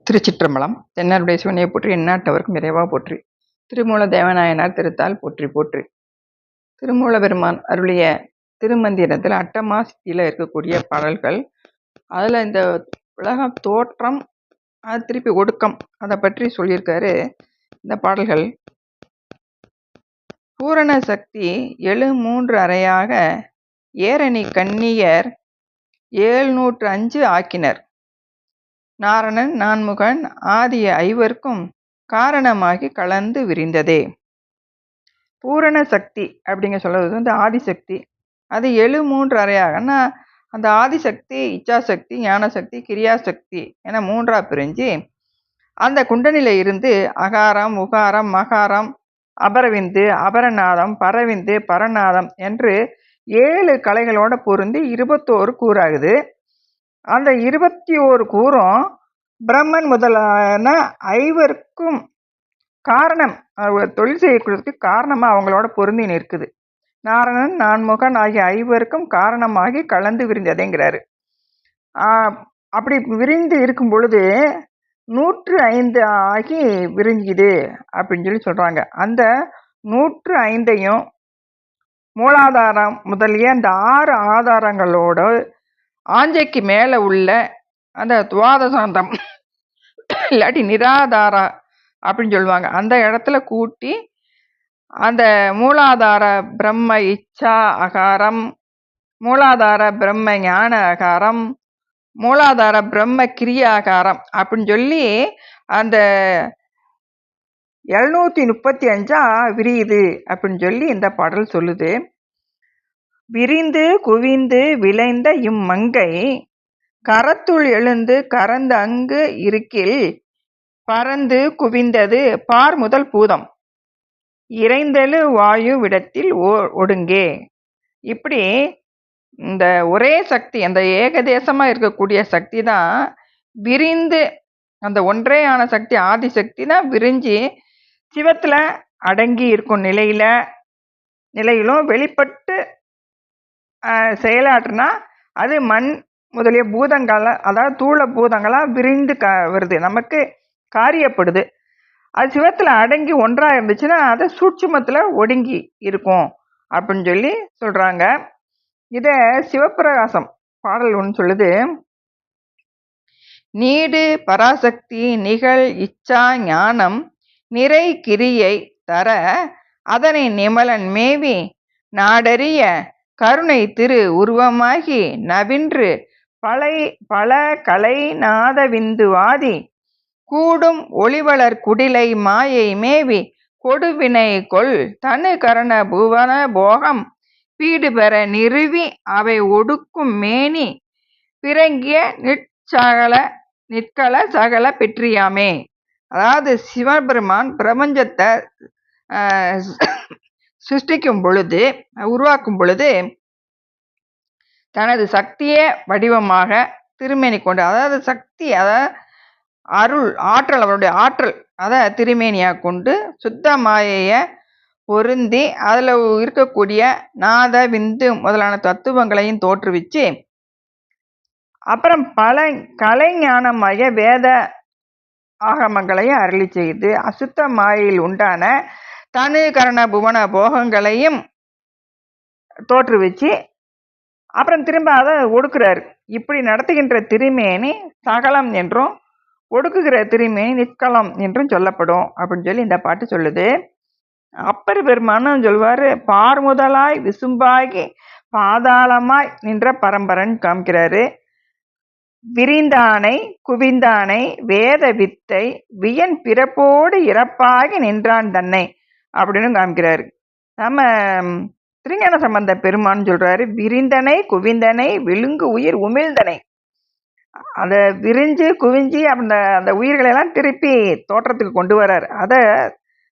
திருச்சிற்றம்பலம். தென்னாருடைய சிவனையை போற்றி, எந்நாட்டவர்க்கும் இறைவா போற்றி. திருமூல தேவநாயனார் திருத்தால் போற்றி போற்றி. திருமூல பெருமான் அருளிய திருமந்திரத்தில் அட்டமா சித்தியில் இருக்கக்கூடிய பாடல்கள். அதில் இந்த உலக தோற்றம், அது திருப்பி ஒடுக்கம், அதை பற்றி சொல்லியிருக்காரு இந்த பாடல்கள். பூரண சக்தி 73 அறையாக ஏரணி கன்னியர் 705 ஆக்கினர். நாரணன் நான்முகன் ஆதிய ஐவர்க்கும் காரணமாகி கலந்து விரிந்ததே. பூரண சக்தி அப்படிங்க சொல்றது வந்து ஆதிசக்தி. அது 73 அறையாகனா அந்த ஆதிசக்தி இச்சாசக்தி, ஞானசக்தி, கிரியாசக்தி என 3ஆ பிரிஞ்சு அந்த குண்டனில இருந்து அகாரம், உகாரம், மகாரம், அபரவிந்து, அபரநாதம், பரவிந்து, பரநாதம் என்று 7 கலைகளோட பொருந்தி 21 கூறாகுது. அந்த 21 கூறும் பிரம்மன் முதலான ஐவருக்கும் காரணம், தொழில் செய்யக்கூடியதுக்கு காரணமாக அவங்களோட பொருந்தி நிற்குது. நாரணன் நான்முகன் ஆகிய ஐவருக்கும் காரணமாகி கலந்து விரிந்ததேங்கிறாரு. அப்படி விரிந்து இருக்கும் பொழுது 105 ஆகி விரிஞ்சுது அப்படின்னு சொல்லி சொல்கிறாங்க. அந்த 105ஐயும் மூலாதாரம் முதலிய அந்த 6 ஆதாரங்களோட ஆஞ்சைக்கு மேலே உள்ள அந்த துவாதசாந்தம் இல்லாட்டி நிராதாரா அப்படின்னு சொல்லுவாங்க, அந்த இடத்துல கூட்டி அந்த மூலாதார பிரம்ம இச்சா அகாரம், மூலாதார பிரம்ம ஞான அகாரம், மூலாதார பிரம்ம கிரியாகாரம் அப்படின்னு சொல்லி அந்த 735 விரியுது அப்படின்னு சொல்லி இந்த பாடல் சொல்லுது. விரிந்து குவிந்து விளைந்த இம்மங்கை கரத்துள் எழுந்து கறந்து அங்கு இருக்கில் பறந்து குவிந்தது பார் முதல் பூதம் இறைந்தெழு வாயு விடத்தில் ஒடுங்கே. இப்படி இந்த ஒரே சக்தி, அந்த ஏகதேசமா இருக்கக்கூடிய சக்தி தான் விரிந்து, அந்த ஒன்றேயான சக்தி ஆதிசக்தி தான் விரிஞ்சு சிவத்துல அடங்கி இருக்கும் நிலையிலும் வெளிப்பட்டு செயலாற்றுனா அது மண் முதலிய பூதங்கள, அதாவது தூள பூதங்களாக விரிந்து வருது, நமக்கு காரியப்படுது. அது சிவத்தில் அடங்கி ஒன்றாக இருந்துச்சுன்னா அது சூட்சுமத்தில் ஒடுங்கி இருக்கும் அப்படின்னு சொல்லி சொல்கிறாங்க. இதை சிவப்பிரகாசம் பாடல் ஒன்று சொல்லுது. நீடு பராசக்தி நிகழ் இச்சா ஞானம் நிறை கிரியை தர அதனை நிமலன் மேவி நாடறிய கருணை திரு உருவமாகி நவின்று பல கலை நாத விந்துவாதி கூடும் ஒளிவளர் குடிலை மாயை மேவி கொடுவினை கொள் தனு கரண புவன போகம் பீடு பெற நிறுவி அவை ஒடுக்கும் மேனி பிறங்கிய நிற்கல சகல பெற்றியாமே. அதாவது சிவபெருமான் பிரபஞ்சத்தை சிருஷ்டிக்கும் பொழுது, உருவாக்கும் பொழுது தனது சக்தியே வடிவமாக திருமேனி கொண்டு, அதாவது சக்தி, அதாவது அருள் ஆற்றல், அவருடைய ஆற்றல் அதை திருமேனியாக கொண்டு சுத்த மாயையை பொருந்தி அதில் இருக்கக்கூடிய நாத விந்து முதலான தத்துவங்களையும் தோற்றுவிச்சு அப்புறம் பல கலைஞானமாகிய வேத ஆகமங்களையும் அருளி செய்து அசுத்த மாயையில் உண்டான தனு கரண புவன போகங்களையும் தோற்றுவிச்சு அப்புறம் திரும்ப அதை ஒடுக்குறாரு. இப்படி நடத்துகின்ற திருமேனி சகலம் என்றும் ஒடுக்குகிற திருமேனி நிற்கலம் என்றும் சொல்லப்படும் அப்படின்னு சொல்லி இந்த பாட்டு சொல்லுது. அப்பர் பெருமானும் சொல்வார், பார் முதலாய் விசும்பாகி பாதாளமாய் நின்ற பரம்பரன் காமிக்கிறாரு. விரிந்தானை குவிந்தானை வேத வித்தை வியன் பிறப்போடு இறப்பாகி நின்றான் தன்னை அப்படின்னு காமிக்கிறாரு. நம்ம திருஞான சம்பந்த பெருமான் சொல்றாரு, விரிந்தனை குவிந்தனை விழுங்கு உயிர் உமிழ்ந்தனை. அதை விரிஞ்சு குவிஞ்சி அந்த உயிர்களெல்லாம் திருப்பி தோற்றத்துக்கு கொண்டு வர்றார். அதை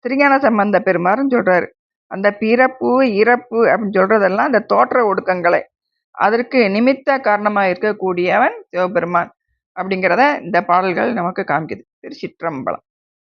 திருஞான சம்பந்த பெருமாறும் சொல்றாரு. அந்த பிறப்பு இறப்பு அப்படின்னு சொல்றதெல்லாம் அந்த தோற்ற ஒடுக்கங்களை அதற்கு நிமித்த காரணமாக இருக்கக்கூடியவன் சிவபெருமான் அப்படிங்கிறத இந்த பாடல்கள் நமக்கு காமிக்குது. திருச்சிற்றம்பலம்.